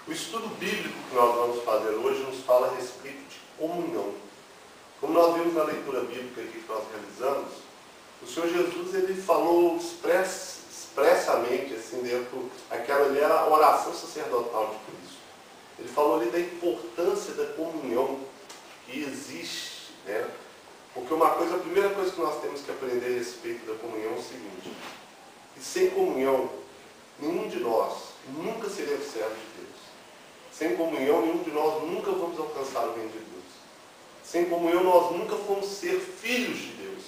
O estudo bíblico que nós vamos fazer hoje nos fala a respeito de comunhão. Como nós vimos na leitura bíblica aqui que nós realizamos, o Senhor Jesus ele falou expressamente, assim, dentro, aquela ali era a oração sacerdotal de Cristo. Ele falou ali da importância da comunhão que existe, né? Porque a primeira coisa que nós temos que aprender a respeito da comunhão é o seguinte, que sem comunhão, nenhum de nós nunca seremos servos de Deus. Sem comunhão, nenhum de nós nunca vamos alcançar o reino de Deus. Sem comunhão, nós nunca vamos ser filhos de Deus.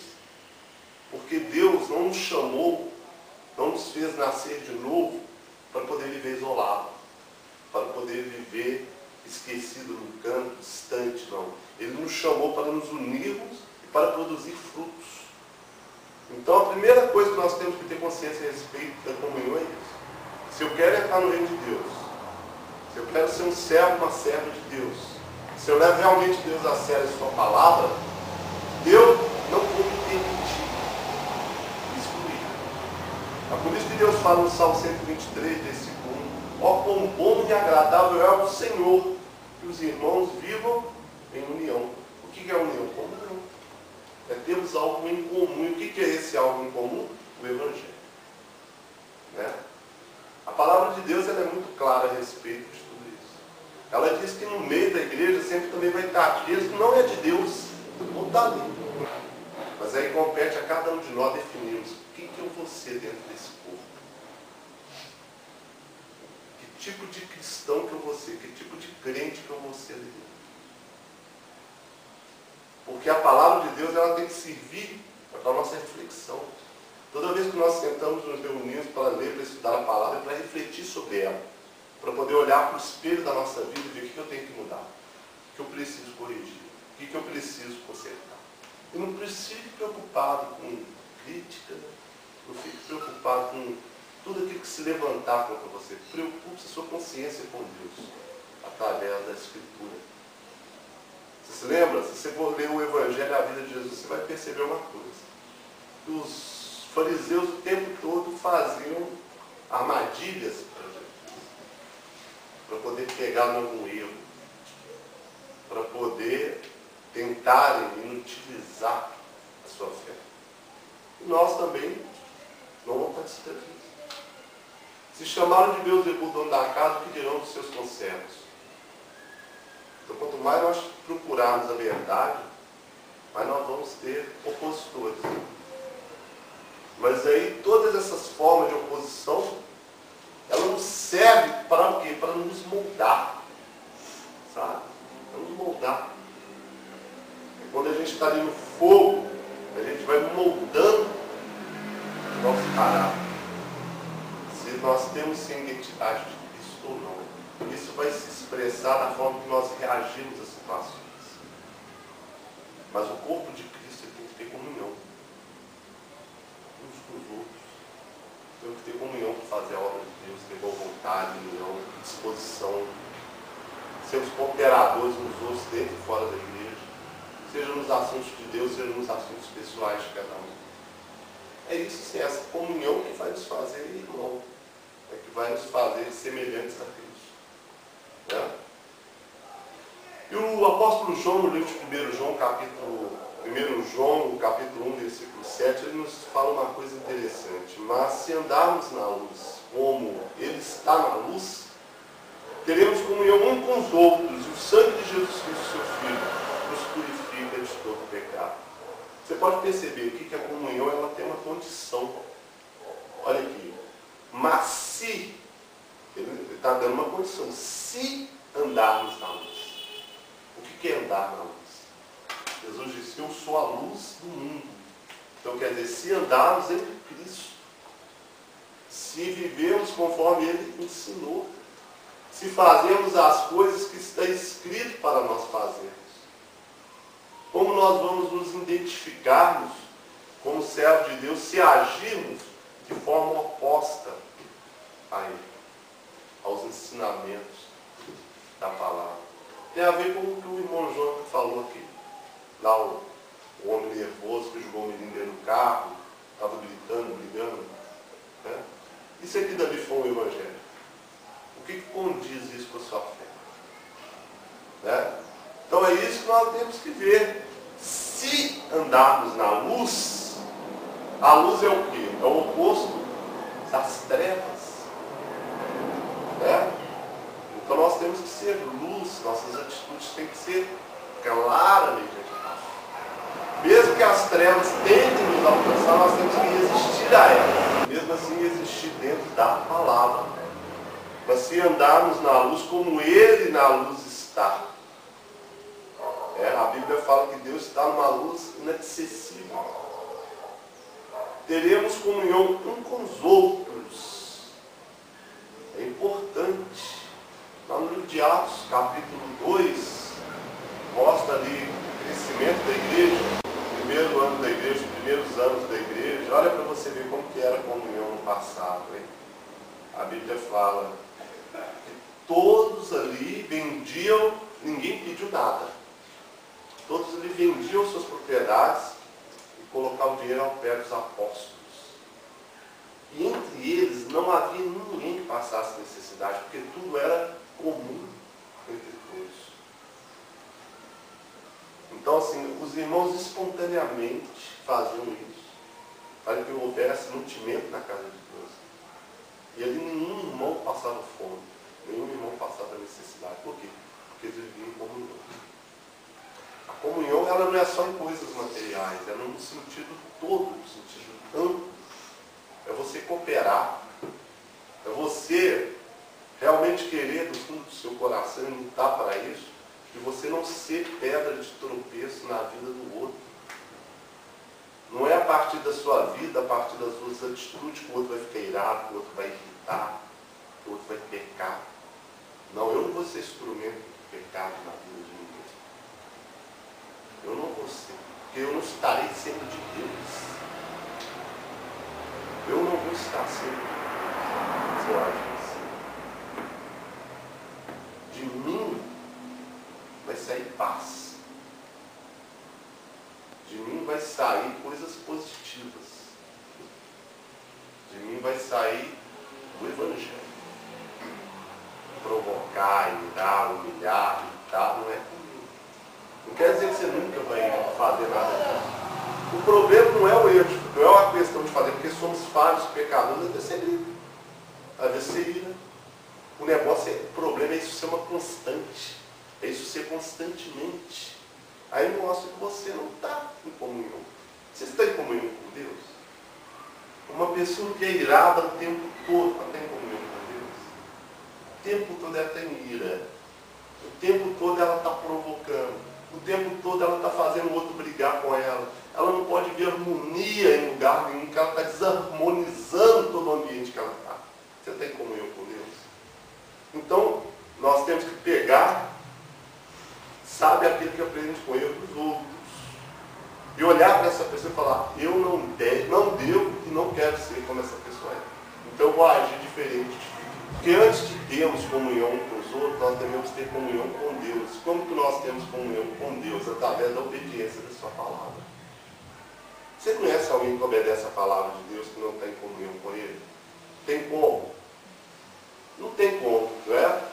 Porque Deus não nos chamou, não nos fez nascer de novo para poder viver isolado, para poder viver esquecido no canto, distante, não. Ele nos chamou para nos unirmos e para produzir frutos. Então a primeira coisa que nós temos que ter consciência a respeito da comunhão é isso. Se eu quero entrar no reino de Deus, se eu quero ser um servo, uma serva de Deus, se eu levo realmente Deus a sério a sua palavra, eu não vou me permitir excluir. É por isso que Deus fala no Salmo 123, versículo 1, ó quão bom e agradável é ao Senhor que os irmãos vivam em união. O que é união? Comunhão. É termos algo em comum. E o que é esse algo em comum? O Evangelho. Né? A palavra de Deus ela é muito clara a respeito de tudo isso. Ela diz que no meio da igreja sempre também vai estar aqueles que não é de Deus, não está ali. Mas aí compete a cada um de nós definirmos o que eu vou ser dentro desse povo. Que tipo de cristão que eu vou ser, que tipo de crente que eu vou ser ali dentro. Porque a palavra de Deus ela tem que servir para a nossa reflexão. Toda vez que nós sentamos nos reunimos para ler, para estudar a palavra, para refletir sobre ela, para poder olhar para o espelho da nossa vida e ver o que eu tenho que mudar, o que eu preciso corrigir, o que eu preciso consertar. E não fique preocupado com crítica, não fique preocupado com tudo aquilo que se levantar contra você. Preocupe-se a sua consciência com Deus, através da Escritura. Você se lembra? Se você for ler o Evangelho e a vida de Jesus, você vai perceber uma coisa. Os fariseus o tempo todo faziam armadilhas para Jesus, para poder pegar em algum erro, para poder tentarem inutilizar a sua fé. E nós também não vamos participar disso. Se chamaram de Beelzebul, dono da casa, o que dirão dos seus conservos? Então, quanto mais nós procurarmos a verdade, mais nós vamos ter opositores. Mas aí, todas essas formas de oposição, ela nos serve para o quê? Para nos moldar. Sabe? Para nos moldar. E quando a gente está ali no fogo, a gente vai moldando o nosso caráter. Se nós temos sim identidade de Cristo ou não. Isso vai se expressar na forma que nós reagimos às situações. Mas o corpo de Cristo tem que ter comunhão uns com os outros. Temos que ter comunhão para fazer a obra de Deus, ter boa vontade, união, disposição. Sermos cooperadores uns outros dentro e fora da igreja. Seja nos assuntos de Deus, seja nos assuntos pessoais de cada um. É isso sim, essa comunhão que vai nos fazer irmão. É que vai nos fazer semelhantes a Cristo. Né? E o apóstolo João, no livro de 1 João, capítulo 1, versículo 7, ele nos fala uma coisa interessante. Mas se andarmos na luz, como ele está na luz, teremos comunhão um com os outros, e o sangue de Jesus Cristo, seu Filho, nos purifica de todo pecado. Você pode perceber aqui que a comunhão ela tem uma condição. Olha aqui. Mas se ele está dando uma condição. Se andarmos na luz. O que é andar na luz? Jesus disse, eu sou a luz do mundo. Então quer dizer, se andarmos em Cristo. Se vivemos conforme Ele ensinou. Se fazemos as coisas que está escrito para nós fazermos. Como nós vamos nos identificarmos como servos de Deus se agirmos de forma oposta a Ele, aos ensinamentos da palavra. Tem a ver com o que o irmão João falou aqui. Lá o homem nervoso que jogou o menino dentro do carro, estava gritando, brigando. Né? E se aqui dali for um evangelho? O que condiz isso com a sua fé. Né? Então é isso que nós temos que ver. Se andarmos na luz, a luz é o quê? É o oposto das trevas. Né? Então nós temos que ser luz, nossas atitudes têm que ser claramente eficazes. Mesmo que as trevas tentem nos alcançar, nós temos que resistir a elas. Mesmo assim, resistir dentro da palavra. Mas se andarmos na luz como Ele na luz está. A Bíblia fala que Deus está numa luz inacessível. Teremos comunhão um com os outros. É importante. Lá no livro de Atos, capítulo 2, mostra ali o crescimento da igreja, o primeiro ano da igreja, os primeiros anos da igreja. Olha para você ver como que era a comunhão no passado. Hein? A Bíblia fala que todos ali vendiam, ninguém pediu nada. Todos ali vendiam suas propriedades e colocavam dinheiro ao pé dos apóstolos. E entre eles não havia ninguém que passasse necessidade, porque tudo era comum entre todos. Então, assim, os irmãos espontaneamente faziam isso, para que houvesse mantimento na casa de Deus. E ali nenhum irmão passava fome, nenhum irmão passava necessidade. Por quê? Porque eles viviam em comunhão. A comunhão, ela não é só em coisas materiais, ela é no sentido todo, no sentido amplo. É você cooperar, é você realmente querer do fundo do seu coração e lutar para isso, e você não ser pedra de tropeço na vida do outro. Não é a partir da sua vida, a partir das suas atitudes que o outro vai ficar irado, que o outro vai irritar, que o outro vai pecar. Não, eu não vou ser instrumento de pecado na vida de ninguém. Eu não vou ser, porque eu não estarei sendo de Deus. Eu não vou estar sempre se eu agir assim. De mim vai sair paz. De mim vai sair coisas positivas. De mim vai sair o Evangelho. Provocar, irar, humilhar, irritar, não é comigo. Não quer dizer que você nunca vai fazer nada disso. O problema não é o erro, não é uma questão de fazer, porque somos falhos, pecadores, às vezes você grita, às vezes você ira. O negócio o problema é isso ser uma constante, é isso ser constantemente. Aí mostra que você não está em comunhão. Você está em comunhão com Deus? Uma pessoa que é irada o tempo todo, ela está em comunhão com Deus? O tempo todo ela tem ira, o tempo todo ela está provocando, o tempo todo ela está fazendo o outro brigar com ela. Ela não pode ver harmonia em lugar nenhum, que ela está desarmonizando todo o ambiente que ela está. Você está em comunhão com Deus? Então, nós temos que pegar, sabe, aquele que aprende com erro dos outros. E olhar para essa pessoa e falar, eu não devo e não quero ser como essa pessoa é. Então eu vou agir diferente. Porque antes de termos comunhão com os outros, nós devemos ter comunhão com Deus. Como que nós temos comunhão com Deus? Através da obediência da sua palavra. Você conhece alguém que obedece a palavra de Deus que não está em comunhão com Ele? Tem como? Não tem como, não é?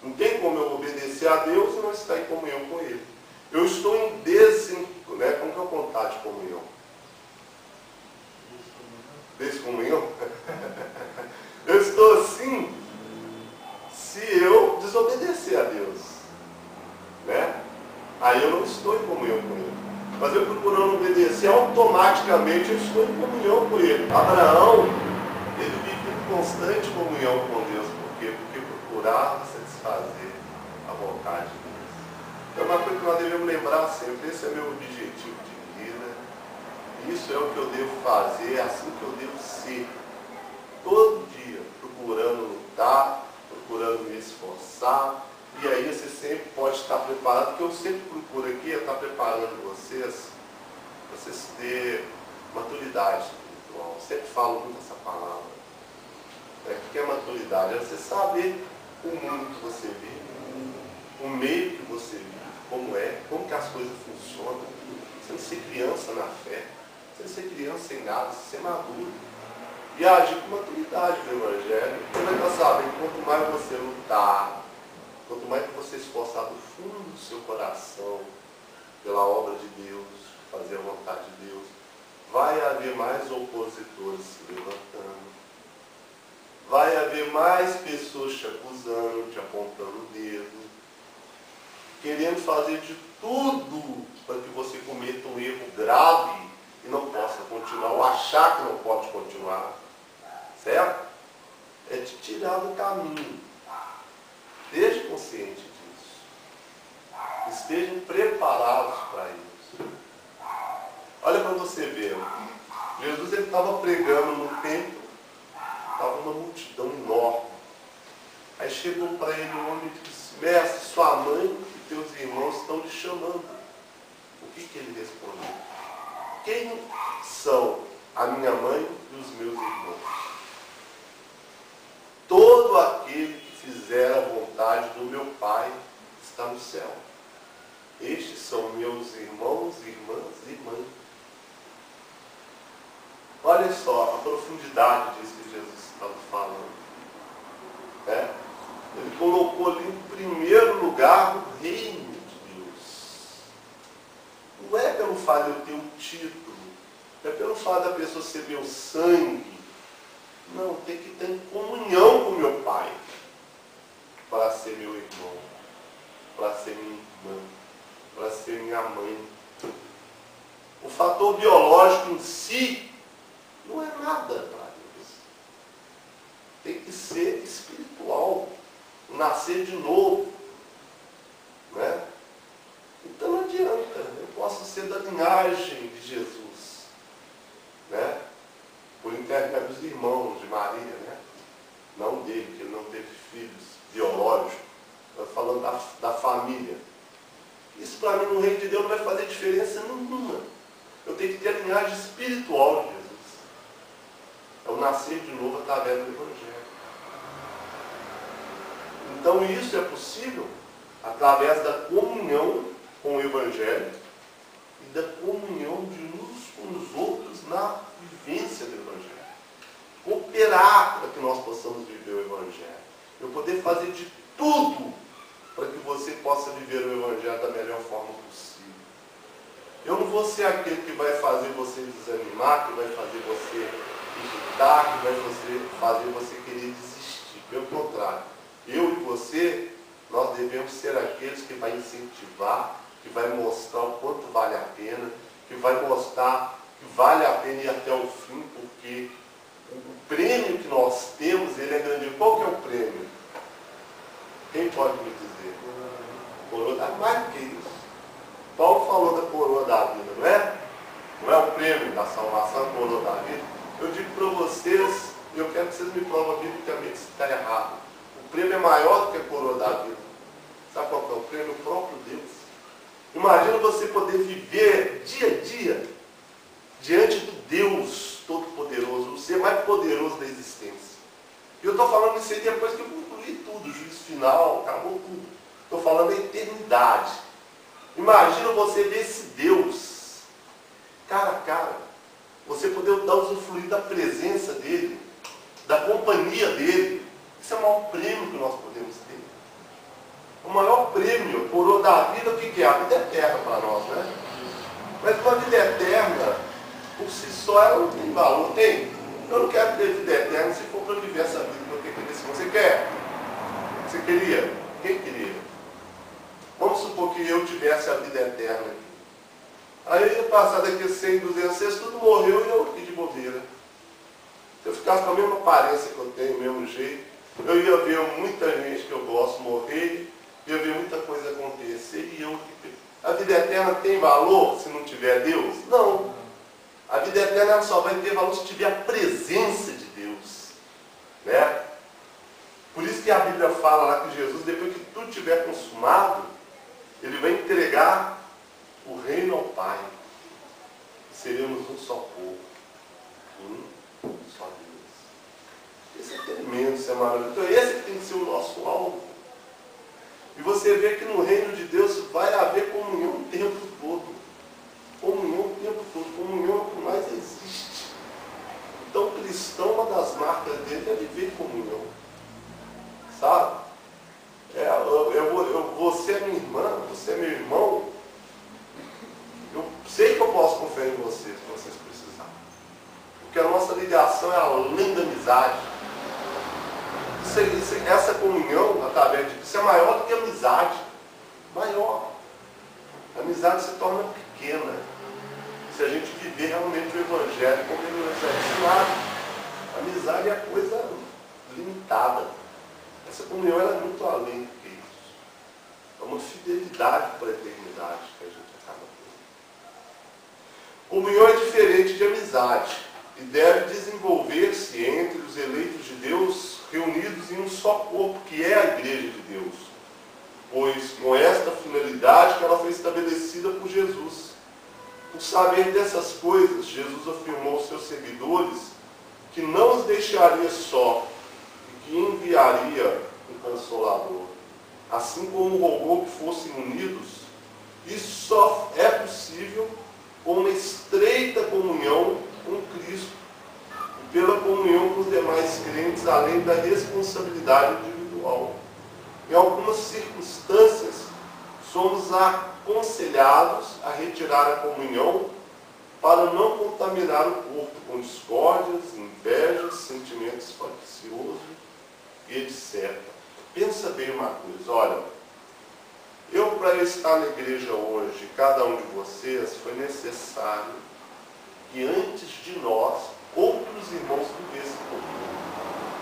Não tem como eu obedecer a Deus e não estar em comunhão com Ele. Eu estou em né? Como que é o contato de comunhão? Descomunhão? Eu estou assim se eu desobedecer a Deus. Né? Aí eu não estou em comunhão com Ele. Mas eu procurando obedecer, automaticamente eu estou em comunhão com Ele. Abraão, ele vive em constante comunhão com Deus. Por quê? Porque procurava satisfazer a vontade de Deus. É uma coisa que nós devemos lembrar sempre. Esse é meu objetivo de vida. Isso é o que eu devo fazer, é assim que eu devo ser. Todo dia, procurando lutar, procurando me esforçar. E aí você sempre pode estar preparado, porque eu sempre procuro aqui estar preparando vocês ter maturidade espiritual. Eu sempre falo muito essa palavra. O que é maturidade? É você saber o mundo que você vive, o meio que você vive, como que as coisas funcionam. Você não ser criança na fé, você não ser criança em nada, você ser maduro. e agir com maturidade no Evangelho. Você vai estar sabendo que quanto mais você lutar, quanto mais você esforçar do fundo do seu coração pela obra de Deus, fazer a vontade de Deus, vai haver mais opositores se levantando. Vai haver mais pessoas te acusando, te apontando o dedo, querendo fazer de tudo para que você cometa um erro grave e não possa continuar, ou achar que não pode continuar. Certo? É te tirar do caminho. Esteja consciente disso. Estejam preparados para isso. Olha para você ver. Jesus estava pregando no templo, estava uma multidão enorme. Aí chegou para ele um homem e disse: Mestre, sua mãe e teus irmãos estão lhe chamando. O que ele respondeu? Quem são a minha mãe e os meus irmãos? Todo aquele que fizer a vontade do meu Pai está no céu. Estes são meus irmãos, irmãs e mãe. Olha só a profundidade disso que Jesus estava falando. Ele colocou ali em primeiro lugar o reino de Deus. Não é pelo fato de eu ter um título, não é pelo fato da pessoa ser meu sangue. Não, tem que ter comunhão com meu Pai para ser meu irmão, para ser minha irmã, para ser minha mãe. O fator biológico em si não é nada para Deus. Tem que ser espiritual, nascer de novo. Né? Então não adianta, eu posso ser da linhagem de Jesus. Né? Por intermédio dos irmãos de Maria, né? Não dele, que ele não teve filhos biológicos. Estou falando da família. Isso para mim no reino de Deus não vai fazer diferença nenhuma. Eu tenho que ter a linhagem espiritual de Jesus. É o nascer de novo através do Evangelho. Então isso é possível através da comunhão com o Evangelho e da comunhão de uns com os outros na vivência do Evangelho. Cooperar para que nós possamos viver o Evangelho. Eu poder fazer de tudo para que você possa viver o Evangelho da melhor forma possível. Eu não vou ser aquele que vai fazer você desanimar, que vai fazer você irritar, que vai fazer você querer desistir. Pelo contrário, eu e você, nós devemos ser aqueles que vai incentivar, que vai mostrar o quanto vale a pena, que vai mostrar que vale a pena ir até o fim, porque o prêmio que nós temos, ele é grande. Qual que é o prêmio? Quem pode me dizer? Coroa da vida. Mais do que isso. Paulo falou da coroa da vida, não é? Não é o prêmio da salvação, a coroa da vida. Eu digo para vocês, eu quero que vocês me provem biblicamente se está errado. O prêmio é maior do que a coroa da vida. Sabe qual que é o prêmio? O próprio Deus. Imagina você poder viver dia a dia diante do Deus Todo-Poderoso, o ser mais poderoso da existência. E eu estou falando isso aí depois que eu concluí tudo, o juízo final, acabou tudo. Estou falando da eternidade. Imagina você ver esse Deus, cara a cara. Você poder usufruir da presença dele, da companhia dele. Isso é o maior prêmio que nós podemos ter. O maior prêmio, a coroa da vida, o que é? A vida eterna para nós, né? Mas uma vida eterna, por si só, ela não tem valor. Tem? Eu não quero ter vida eterna se for para viver essa vida que eu tenho que ter. Você quer? Você queria? Quem queria? Vamos supor que eu tivesse a vida eterna aqui. Aí eu ia passar daqui a 100, 200, vocês tudo morreu e eu aqui de bobeira. Se eu ficasse com a mesma aparência que eu tenho, o mesmo jeito, eu ia ver muita gente que eu gosto morrer, ia ver muita coisa acontecer e eu... A vida eterna tem valor se não tiver Deus? Não. A vida eterna ela só vai ter valor se tiver a presença de Deus. Né? Por isso que a Bíblia fala lá que Jesus, depois que tudo estiver consumado, ele vai entregar o reino ao Pai. Seremos um só povo. Um só Deus. Esse é tremendo, isso é maravilhoso. Então esse tem que ser o nosso alvo. E você vê que no reino de Deus vai haver comunhão o tempo todo. Comunhão o tempo todo. Comunhão é o que mais existe. Então cristão, uma das marcas dele é viver em comunhão. Sabe? Você é minha irmã, você é meu irmão. Eu sei que eu posso confiar em vocês, se vocês precisarem. Porque a nossa ligação é além da amizade. Essa comunhão, através de isso, é maior do que a amizade. Maior. A amizade se torna pequena se a gente viver realmente o Evangelho como ele nos é ensinado. A amizade é coisa limitada. Essa comunhão ela é muito além do que isso. É uma fidelidade para a eternidade que a gente acaba tendo. Comunhão é diferente de amizade e deve desenvolver-se entre os eleitos de Deus reunidos em um só corpo, que é a Igreja de Deus. Pois com esta finalidade que ela foi estabelecida por Jesus. Por saber dessas coisas, Jesus afirmou aos seus seguidores que não os deixaria só e que enviaria um Consolador. Assim como rogou que fossem unidos, isso só é possível com uma estreita comunhão com Cristo e pela comunhão com os demais crentes, além da responsabilidade individual. Em algumas circunstâncias, somos aconselhados a retirar a comunhão para não contaminar o corpo com discórdias, invejas, sentimentos facciosos e etc. Pensa bem uma coisa, olha, para estar na igreja hoje, cada um de vocês, foi necessário que antes de nós, outros irmãos vivessem comigo.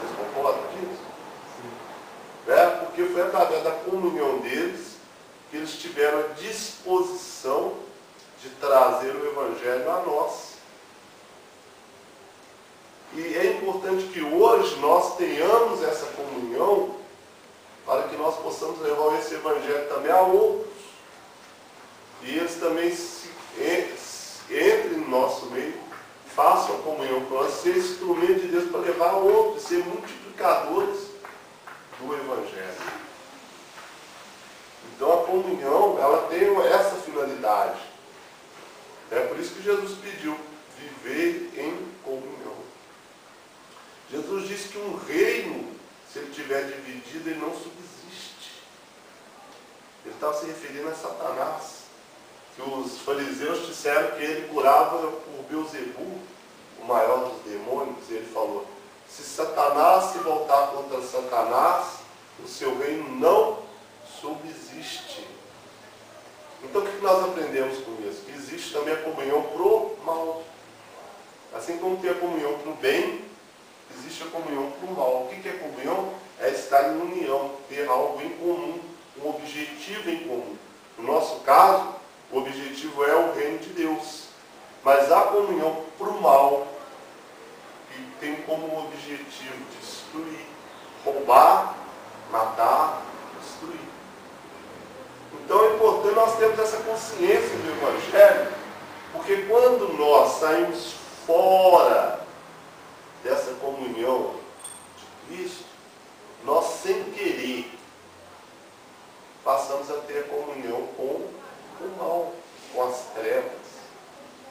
Vocês concordam disso? Sim. Porque foi através da comunhão deles que eles tiveram a disposição de trazer o Evangelho a nós. E é importante que hoje nós tenhamos essa comunhão para que nós possamos levar esse Evangelho também a outros. E eles também entrem no nosso meio, façam a comunhão com nós, ser instrumento de Deus para levar a outros, ser multiplicadores do Evangelho. Então a comunhão, ela tem essa finalidade. É por isso que Jesus pediu, viver em comunhão. Jesus disse que um reino, se ele estiver dividido, ele não subsiste. Ele estava se referindo a Satanás. Que os fariseus disseram que ele curava por Beelzebul, o maior dos demônios. E ele falou, se Satanás se voltar contra Satanás, o seu reino não subsiste. Então o que nós aprendemos com isso? Que existe também a comunhão pro mal. Assim como tem a comunhão pro bem, existe a comunhão pro mal. O que é comunhão? É estar em união, ter algo em comum, um objetivo em comum. No nosso caso, o objetivo é o reino de Deus. Mas a comunhão pro mal, que tem como objetivo destruir, roubar, matar, destruir. Então é importante nós termos essa consciência do Evangelho, porque quando nós saímos fora dessa comunhão de Cristo, nós sem querer passamos a ter a comunhão com o mal, com as trevas.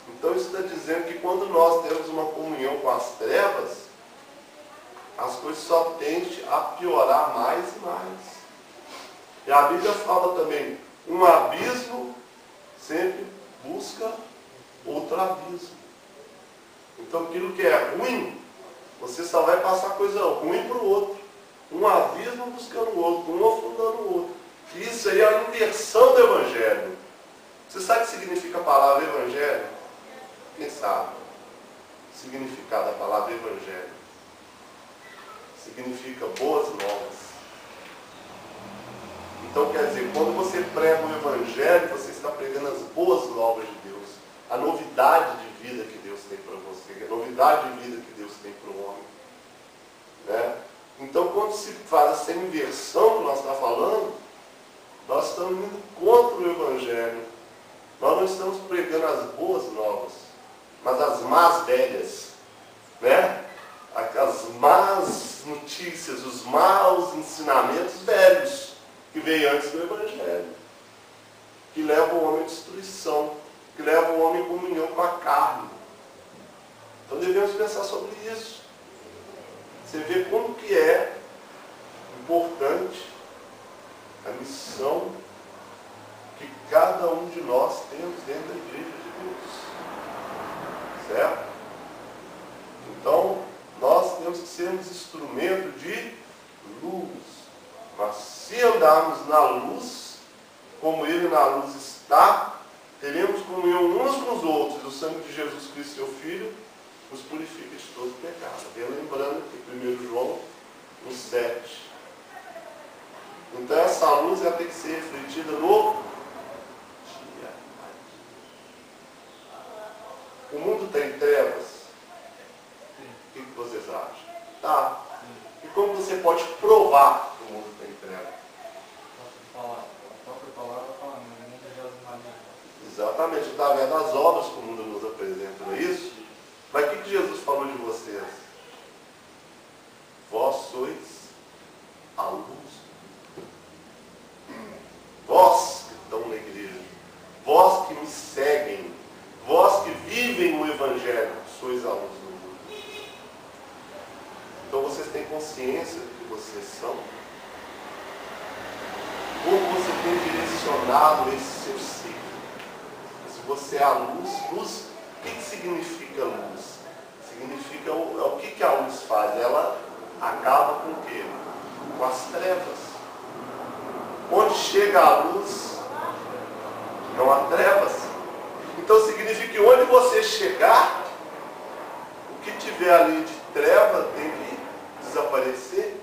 Então isso está dizendo que quando nós temos uma comunhão com as trevas, as coisas só tendem a piorar mais e mais. E a Bíblia fala também, um abismo sempre busca outro abismo. Então aquilo que é ruim, você só vai passar coisa ruim para o outro. Um abismo buscando o outro, um afundando o outro. Isso aí é a inversão do Evangelho. Você sabe o que significa a palavra Evangelho? Quem sabe? O significado da palavra Evangelho. Significa boas novas. Então quer dizer, quando você prega o Evangelho, você está pregando as boas novas de Deus. A novidade de vida que Deus tem para você. A novidade de vida que Deus tem para o homem. Né? Então quando se faz essa inversão que nós estamos falando, nós estamos indo contra o Evangelho. Nós não estamos pregando as boas novas, mas as más velhas. Né? As más notícias, os maus ensinamentos velhos que veio antes do Evangelho, que leva o homem à destruição, que leva o homem em comunhão com a carne. Então devemos pensar sobre isso. Você vê como que é importante a missão que cada um de nós temos dentro da igreja de Deus. Certo? Então, nós temos que sermos instrumento de luz. Mas se andarmos na luz, como Ele na luz está, teremos comunhão uns com os outros. O sangue de Jesus Cristo, seu Filho, nos purifica de todo pecado. Relembrando que 1 João 1,7. Então essa luz ela tem que ser refletida no dia. O mundo tem trevas. O que vocês acham? Tá. E como você pode provar que o mundo tem trevas? A própria palavra fala, o mundo já maligno. Exatamente. Está vendo as obras que o mundo nos apresenta, não é isso? Mas o que Jesus falou de vocês? Vós sois a luz. Vós que estão na igreja, vós que me seguem, vós que vivem o Evangelho, sois a luz do mundo. Então vocês têm consciência do que vocês são? Como você tem direcionado esse seu ciclo? Se você é a luz, luz, o que significa luz? Significa o que a luz faz? Ela acaba com o quê? Com as trevas. Onde chega a luz, não há trevas. Então significa que onde você chegar, o que tiver ali de treva tem que desaparecer.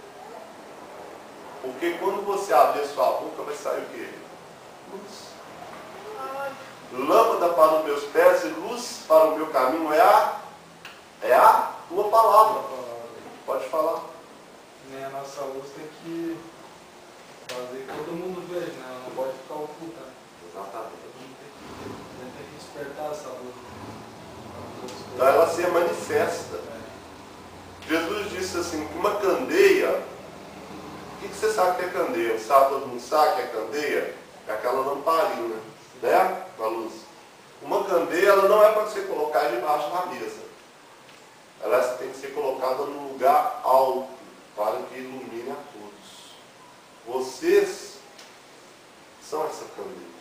Porque quando você abrir sua boca, vai sair o quê? Luz. Lâmpada para os meus pés e luz para o meu caminho é a tua palavra. Pode falar. Nem a nossa luz tem que fazer que todo mundo veja, né? Ela não pode ficar oculta. Exatamente. Todo mundo tem que despertar essa luz. Então ela se manifesta. Jesus disse assim, que uma candeia, o que você sabe que é candeia? Todo mundo sabe que é candeia? É aquela lamparina, né? Com a luz. Uma candeia, ela não é para você colocar debaixo da mesa. Ela tem que ser colocada num lugar alto, para que ilumine a todos. Vocês são essa candeia.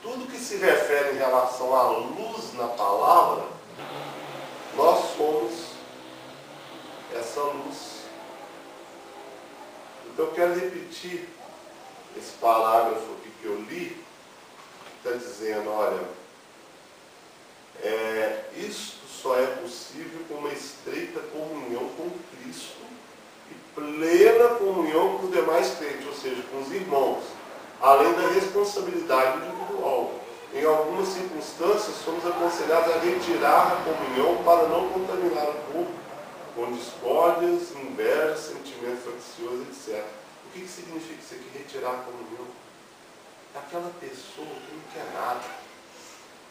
Tudo que se refere em relação à luz na palavra, nós somos essa luz. Então eu quero repetir esse parágrafo aqui que eu li, está dizendo, olha, isto só é possível com uma estreita comunhão com Cristo e plena comunhão com os demais crentes, ou seja, com os irmãos, além da responsabilidade individual. Em algumas circunstâncias, somos aconselhados a retirar a comunhão para não contaminar o corpo com discórdias, invejas, sentimentos facciosos, etc. O que significa isso aqui, retirar a comunhão? Aquela pessoa que não quer nada.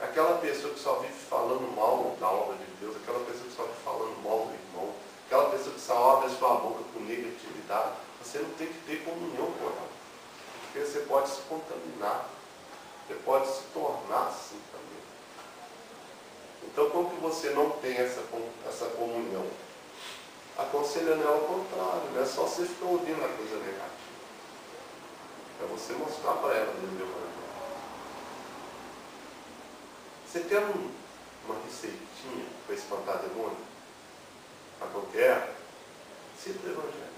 Aquela pessoa que só vive falando mal da obra de Deus, aquela pessoa que só vive falando mal do irmão, aquela pessoa que só abre a sua boca com negatividade, você não tem que ter comunhão com ela. Porque você pode se contaminar, você pode se tornar assim também. Então, como que você não tem essa comunhão? Aconselhando ela ao contrário, não é só você ficar ouvindo a coisa negativa. É você mostrar para ela dentro do Evangelho. Você quer uma receitinha para espantar demônio? A qualquer? Cita o Evangelho.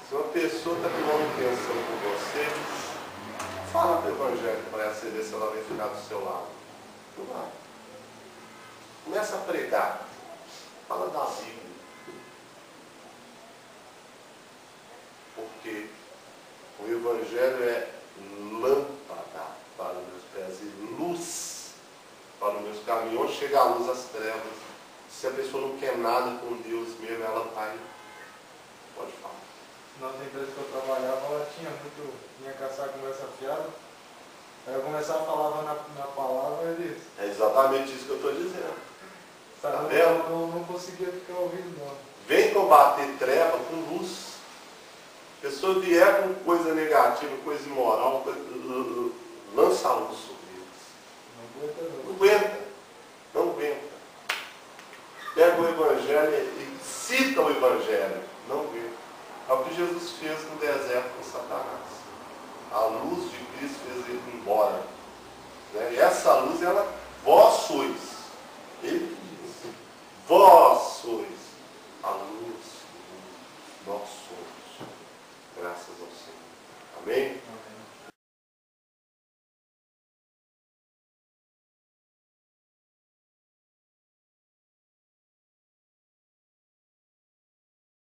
Se uma pessoa está com uma intenção por você, fala do Evangelho para ela ver se ela vai ficar do seu lado. Não vai. Começa a pregar. Fala da Bíblia. Porque o Evangelho é lâmpada para os meus pés e luz para os meus caminhos. Onde chega a luz, as trevas. Se a pessoa não quer nada com Deus mesmo, ela vai. Pode falar. Nossa empresa que eu trabalhava, ela vinha caçar conversa fiada. Aí eu começava a falar na palavra e eles... É exatamente isso que eu estou dizendo. Tá vendo? Eu não conseguia ficar ouvindo, não. Vem combater treva com luz. A pessoa vier com coisa negativa, coisa imoral, lança a luz sobre eles. Não aguenta, não. Não aguenta. Não Evangelho e cita o Evangelho. Não vê. É o que Jesus fez no deserto com Satanás. A luz de Cristo fez ele ir embora. Né? E essa luz, ela, vós sois